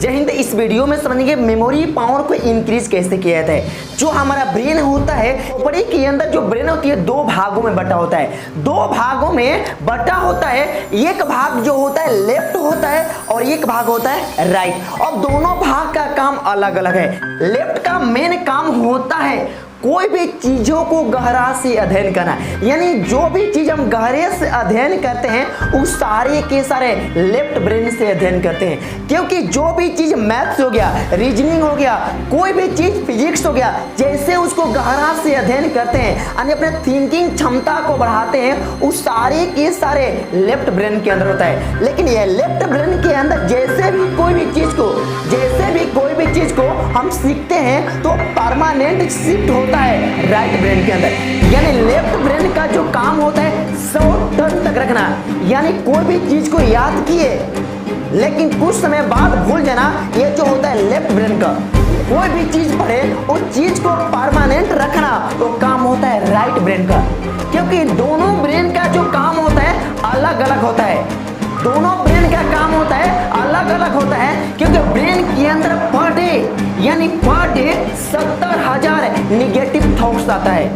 जय हिंद। इस वीडियो में समझेंगे मेमोरी पावर को इंक्रीज कैसे किया जाता है। जो हमारा ब्रेन होता है, ऊपरी के अंदर जो ब्रेन होती है दो भागों में बटा होता है। दो भागों में बटा होता है। एक भाग जो होता है लेफ्ट होता है और एक भाग होता है राइट। और दोनों भाग का काम अलग अलग है। लेफ्ट का मेन काम होता है कोई भी चीजों को गहरा से अध्ययन करना, यानी जो भी चीज हम गहरे से अध्ययन करते हैं उस सारे के सारे लेफ्ट ब्रेन से अध्ययन करते हैं। क्योंकि जो भी चीज मैथ्स हो गया, रीजनिंग हो गया, कोई भी चीज फिजिक्स हो गया, जैसे उसको गहरा से अध्ययन करते हैं यानी अपने थिंकिंग क्षमता को बढ़ाते हैं, उस सारे के सारे लेफ्ट ब्रेन के अंदर होता है। लेकिन ये लेफ्ट ब्रेन के अंदर जैसे भी कोई भी चीज को हम सीखते हैं तो परमानेंट शिफ्ट होता है राइट ब्रेन के अंदर। यानी लेफ्ट ब्रेन का जो काम होता है शॉर्ट टर्म तक रखना, यानी कोई भी चीज को याद किए लेकिन कुछ समय बाद भूल जाना, ये जो होता है लेफ्ट ब्रेन का। कोई भी चीज पढ़े उस चीज को परमानेंट रखना तो काम होता है राइट ब्रेन का। क्योंकि दोनों ब्रेन का जो काम होता है अलग अलग होता है। दोनों ब्रेन का काम होता है अलग अलग होता है। क्योंकि ब्रेन के अंदर पर डे 70,000 निगेटिव थॉट्स आता है।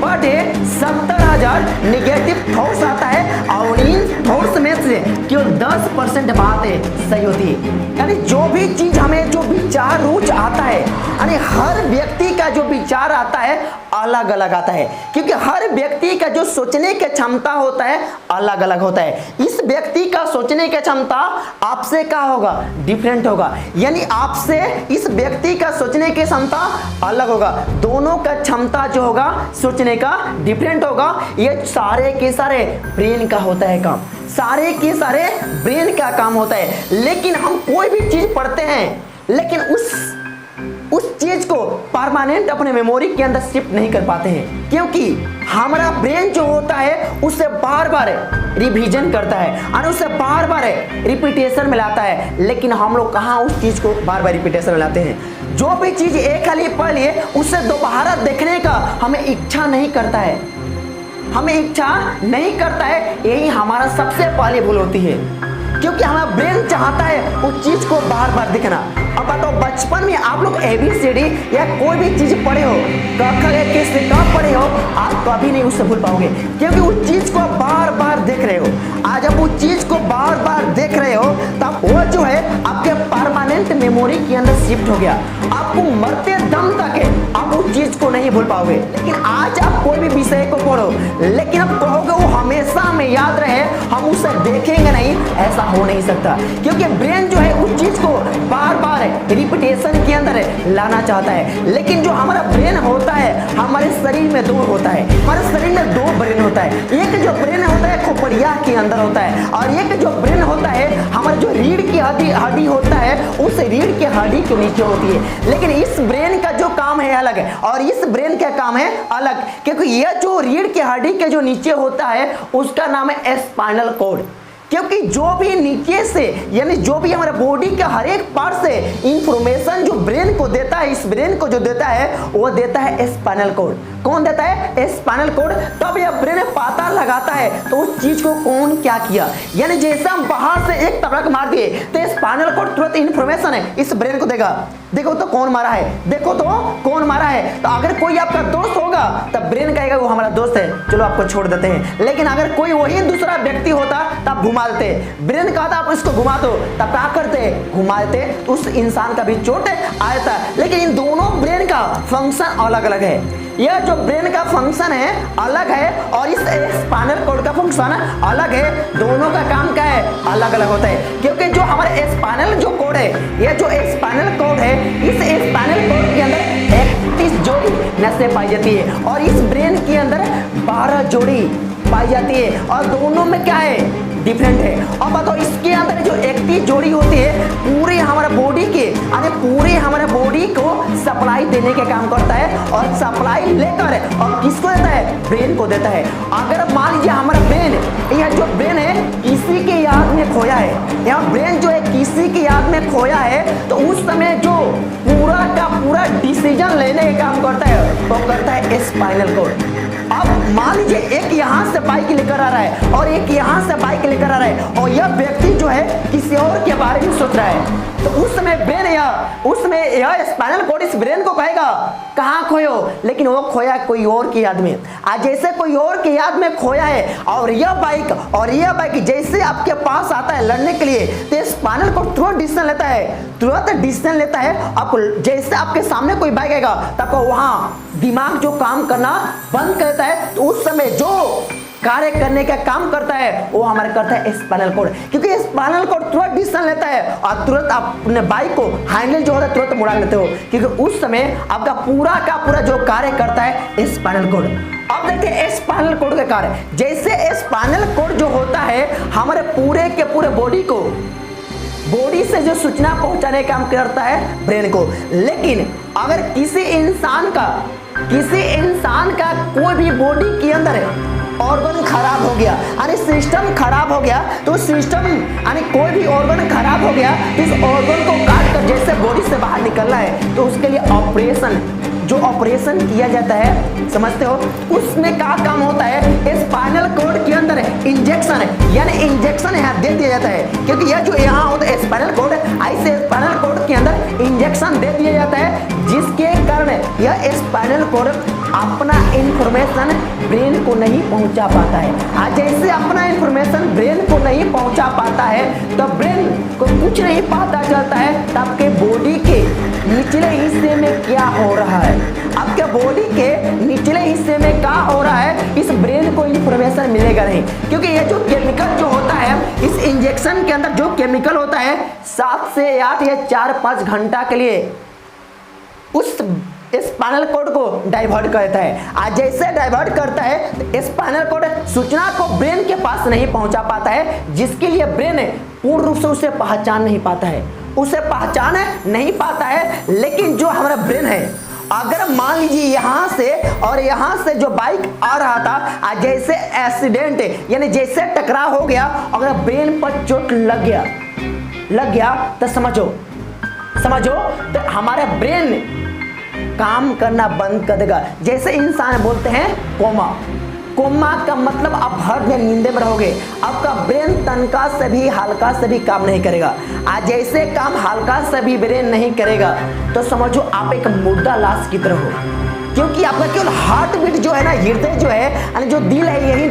पर डे 70,000 निगेटिव थॉट्स आता है और इन थॉट्स में से केवल 10% बातें सही होती है। यानी जो भी चीज हमें जो विचार रोज आता है, यानी हर व्यक्ति का जो विचार आता है अलग अलग आता है। क्योंकि हर व्यक्ति का जो सोचने की क्षमता होता है अलग अलग होता है। इस व्यक्ति का सोचने की क्षमता आपसे क्या होगा, डिफरेंट होगा। यानी आपसे इस व्यक्ति का सोचने की क्षमता अलग होगा। दोनों का क्षमता जो होगा सोचने का डिफरेंट होगा। ये सारे के सारे ब्रेन का होता है काम, सारे के सारे ब्रेन का काम होता है। लेकिन हम कोई भी चीज पढ़ते हैं लेकिन उस चीज को परमानेंट अपने मेमोरी के अंदर शिफ्ट नहीं कर पाते हैं। क्योंकि हमारा ब्रेन जो होता है उसे बार बार रिवीजन करता है और उसे बार बार रिपीटेशन में लाता है। लेकिन हम लोग कहाँ उस चीज को बार बार रिपीटेशन में लाते हैं। जो भी चीज एक खाली पढ़ लिए उसे दोबारा देखने का हमें इच्छा नहीं करता है, हमें इच्छा नहीं करता है। यही हमारा सबसे पहली भूल होती है। क्योंकि हमारा ब्रेन चाहता है उस चीज को बार बार दिखना। अब बताओ, बचपन में आप लोग ABCD या कोई भी चीज पढ़े हो, क ख ग घ से क पढ़े हो, आप कभी नहीं उससे भूल पाओगे। क्योंकि उस चीज को बार बार देख रहे हो। आज जब उस चीज को बार बार देख रहे हो तब वो जो है आपके परमानेंट मेमोरी के अंदर शिफ्ट हो गया। आपको मरते दम तक आप उस चीज को नहीं भूल पाओगे। लेकिन आज आप कोई भी विषय को पढ़ो लेकिन आप कहोगे वो हमेशा हमें याद रहे, हम उसे देखेंगे नहीं, ऐसा हो नहीं सकता। क्योंकि ब्रेन जो है उस चीज को बार बार रिपीटेशन के अंदर लाना चाहता है। लेकिन जो हमारा ब्रेन होता है, हमारे शरीर में दो होता है। हमारे शरीर में दो ब्रेन होता है। एक जो ब्रेन होता है खोपड़िया के अंदर होता है और एक जो ब्रेन होता है हमारे जो रीढ़ की हड्डी होता है उस रीढ़ की हड्डी के नीचे होती है। लेकिन इस ब्रेन का जो काम है अलग है और इस ब्रेन का काम है अलग। क्योंकि यह जो रीढ़ की हड्डी के जो नीचे होता है उसका नाम है स्पाइनल कॉर्ड। क्योंकि जो भी नीचे से यानी जो भी हमारे बॉडी के हर एक पार्ट से इंफॉर्मेशन जो ब्रेन को देता है, इस ब्रेन को जो देता है वो देता है स्पाइनल कॉर्ड। कौन देता है? Spinal cord. तब यह ब्रेन पता लगाता है तो उस चीज को कौन क्या किया। यानी जैसे हम बाहर से एक तबड़क मार दिए तो स्पाइनल कॉर्ड तुरंत इंफॉर्मेशन है इस ब्रेन को देगा, देखो तो कौन मारा है, देखो तो कौन मारा है। तो अगर कोई आपका दोस्त होगा तब ब्रेन कहेगा वो हमारा दोस्त है, चलो आपको छोड़ देते हैं। लेकिन अगर कोई वही दूसरा व्यक्ति होता तब घुमा देते। ब्रेन कहता आप इसको घुमा दो, तब क्या करते? घुमा देते। उस इंसान का भी चोट आया था। लेकिन इन दोनों ब्रेन का फंक्शन अलग अलग है। यह जो ब्रेन का फंक्शन है अलग है और इस स्पाइनल कॉर्ड का फंक्शन अलग है। दोनों का काम क्या है? अलग अलग होता है। क्योंकि जो हमारे स्पाइनल जो कॉर्ड है, यह जो स्पाइनल कॉर्ड है, इस स्पाइनल कॉर्ड के अंदर 31 जोड़ी नसें पाई जाती है और इस ब्रेन के अंदर 12 जोड़ी पाई जाती है। और दोनों में क्या है? डिफरेंट है। अब बताओ, इसके अंदर जो 31 जोड़ी होती है पूरे हमारे बॉडी के यानी पूरे हमारे बॉडी को सप्लाई देने का काम करता है और सप्लाई लेकर और किसको देता है? ब्रेन को देता है। अगर मान लीजिए हमारा ब्रेन, यह जो ब्रेन है किसी के याद में खोया है, यह ब्रेन जो है किसी की याद में खोया है तो उस समय जो पूरा का पूरा डिसीजन लेने का काम करता है वो करता है स्पाइनल कॉर्ड। अब मान लीजिए एक यहाँ से बाइक लेकर आ रहा है और एक यहाँ से बाइक लेकर आ रहा है और यह व्यक्ति जो है किसी और के बारे में सोच रहा है, तो उस समय ब्रेन यह स्पाइनल कॉर्ड इस ब्रेन को कहेगा कहाँ खोयो, लेकिन वो खोया कोई और की याद में। आज जैसे कोई और की याद में खोया है और यह बाइक जैसे आपके पास आता है लड़ने के लिए, तो स्पाइनल कॉर्ड तुरंत डिसीजन लेता है। आपको जैसे आपके सामने कोई बाइक आएगा तो आपको वहां दिमाग जो काम करना बंद करता है, तो उस समय जो कार्य करने का काम करता है वो हमारा करता है स्पाइनल कॉर्ड, क्योंकि स्पाइनल कॉर्ड तुरंत डिसीजन लेता है और तुरंत अपने बाइक को हैंडल जो होता है तुरंत मुड़ा लेते हो, क्योंकि उस समय आपका पूरा का पूरा जो कार्य करता है स्पाइनल कॉर्ड। अब देखिए स्पाइनल कॉर्ड का कार्य, जैसे स्पाइनल कॉर्ड जो होता है हमारे पूरे के पूरे बॉडी से जो सूचना पहुंचाने का काम करता है ब्रेन को। लेकिन अगर किसी इंसान का कोई भी बॉडी के अंदर ऑर्गन खराब हो गया, यानी सिस्टम खराब हो गया, तो सिस्टम यानी कोई भी ऑर्गन खराब हो गया तो इस ऑर्गन को काट कर जैसे बॉडी से बाहर निकलना है, तो उसके लिए ऑपरेशन किया जाता है, समझते हो। उसमें क्या काम होता है, स्पाइनल कॉर्ड के अंदर इंजेक्शन यहाँ दे दिया जाता है, क्योंकि यह जो यहाँ होता है स्पाइनल कॉर्ड, ऐसे स्पाइनल कॉर्ड के अंदर इंजेक्शन दे दिया जाता है, जिसके कारण यह स्पाइनल कॉर्ड अपना इंफॉर्मेशन ब्रेन को नहीं पहुंचा पाता है। आज जैसे अपना इंफॉर्मेशन ब्रेन को नहीं पहुंचा पाता है तो ब्रेन को कुछ नहीं पता चलता है तो आपके बॉडी के निचले हिस्से में क्या हो रहा है, आपके बॉडी के निचले हिस्से में क्या हो रहा है, इस ब्रेन को इंफॉर्मेशन मिलेगा नहीं, क्योंकि ये जो केमिकल जो होता है इस इंजेक्शन के अंदर जो केमिकल होता है 7 से 8 या 4-5 घंटा के लिए उस स्पाइनल कॉर्ड को डाइवर्ट करता है। आज जैसे डाइवर्ट करता है स्पाइनल कॉर्ड सूचना को ब्रेन के पास नहीं पहुंचा पाता है, जिसके लिए ब्रेन पूर्ण रूप से उसे पहचान नहीं पाता है। लेकिन जो हमारा ब्रेन है, अगर मान लीजिए यहाँ से जो बाइक आ रहा था, आज जैसे एक्सीडेंट यानी जैसे टकराव हो गया, अगर ब्रेन पर चोट लग गया तो समझो तो हमारा ब्रेन काम करना बंद कर देगा। जैसे इंसान बोलते हैं कोमा का मतलब आप हर दिन नींद में रहोगे, आपका ब्रेन तनका से भी हल्का से भी काम नहीं करेगा। आज जैसे काम हल्का से भी ब्रेन नहीं करेगा तो समझो आप एक मुर्दा लाश की तरह हो, क्योंकि आपका केवल हार्ट बीट जो है ना, हृदय जो है यानी जो दिल है यही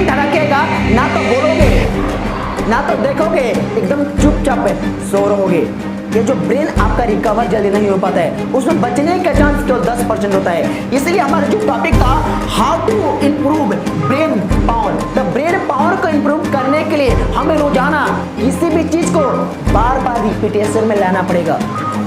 धड़केगा, ना तो बोलोगे ना तो देखोगे, एकदम चुपचाप सो रहोगे। ये जो ब्रेन आपका रिकवर जल्दी नहीं हो पाता है, उसमें बचने का चांस केवल 10% होता है। इसलिए हमारा जो टॉपिक था how to improve brain power, तो ब्रेन पावर को इम्प्रूव करने के लिए हमें रोजाना किसी भी चीज को बार बार रिपीटेशन में लाना पड़ेगा।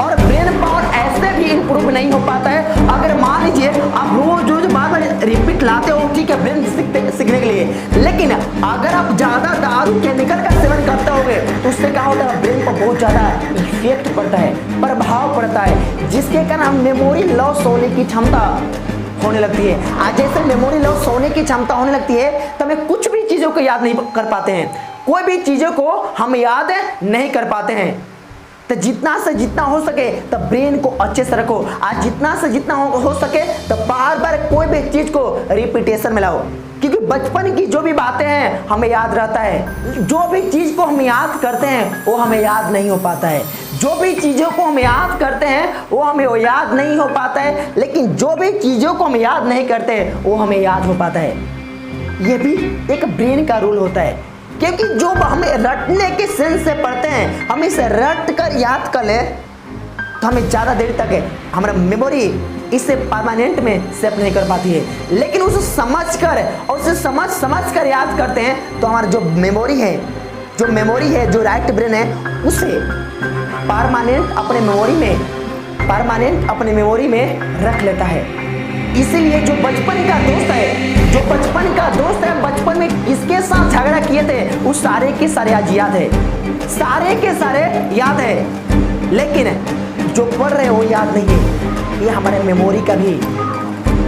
और ब्रेन पावर ऐसे भी इम्प्रूव नहीं हो पाता है अगर मान लीजिए आप रोज बार बार रिपीट लाते हो, ठीक है, ब्रेन सीखने के लिए, लेकिन अगर आप ज्यादा दारू केमिकल का सेवन करते होगे तो उससे क्या होता है, ब्रेन पर बहुत ज्यादा इफेक्ट पड़ता है, प्रभाव पड़ता है, जिसके कारण हम मेमोरी लॉस होने की क्षमता होने लगती है। आज जैसे मेमोरी लॉस होने की क्षमता होने लगती है तो हमें कुछ भी चीजों को याद नहीं कर पाते हैं, कोई भी चीजों को हम याद नहीं कर पाते हैं। तो जितना से जितना हो सके तो ब्रेन को अच्छे से रखो। आज जितना से जितना हो सके तो बार बार कोई भी चीज को रिपीटेशन में लाओ, क्योंकि बचपन की जो भी बातें हैं हमें याद रहता है, जो भी चीज को हम याद करते हैं वो हमें याद नहीं हो पाता है, जो भी चीजों को हम याद करते हैं वो हमें याद नहीं हो पाता है, लेकिन जो भी चीजों को हम याद नहीं करते वो हमें याद हो पाता है। ये भी एक ब्रेन का रूल होता है, क्योंकि जो हमें रटने के सेंस से पढ़ते हैं, हम इसे रट कर याद कर ले तो हमें ज़्यादा देर तक हमारा मेमोरी इसे परमानेंट में सेव नहीं कर पाती है, लेकिन उसे समझ कर याद करते हैं तो हमारा जो मेमोरी है, जो राइट ब्रेन है, उसे परमानेंट अपने मेमोरी में रख लेता है। इसीलिए जो बचपन का दोस्त है, बचपन में किसके साथ झगड़ा किए थे वो सारे के सारे आज याद है, लेकिन जो पढ़ रहे हो याद नहीं है। ये हमारे मेमोरी का भी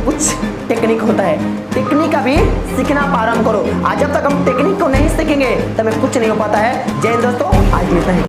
कुछ टेक्निक होता है, टेक्निक का भी सीखना प्रारंभ करो। आज जब तक हम टेक्निक को नहीं सीखेंगे तब हमें कुछ नहीं हो पाता है। जय हिंद दोस्तों, आज इतना ही।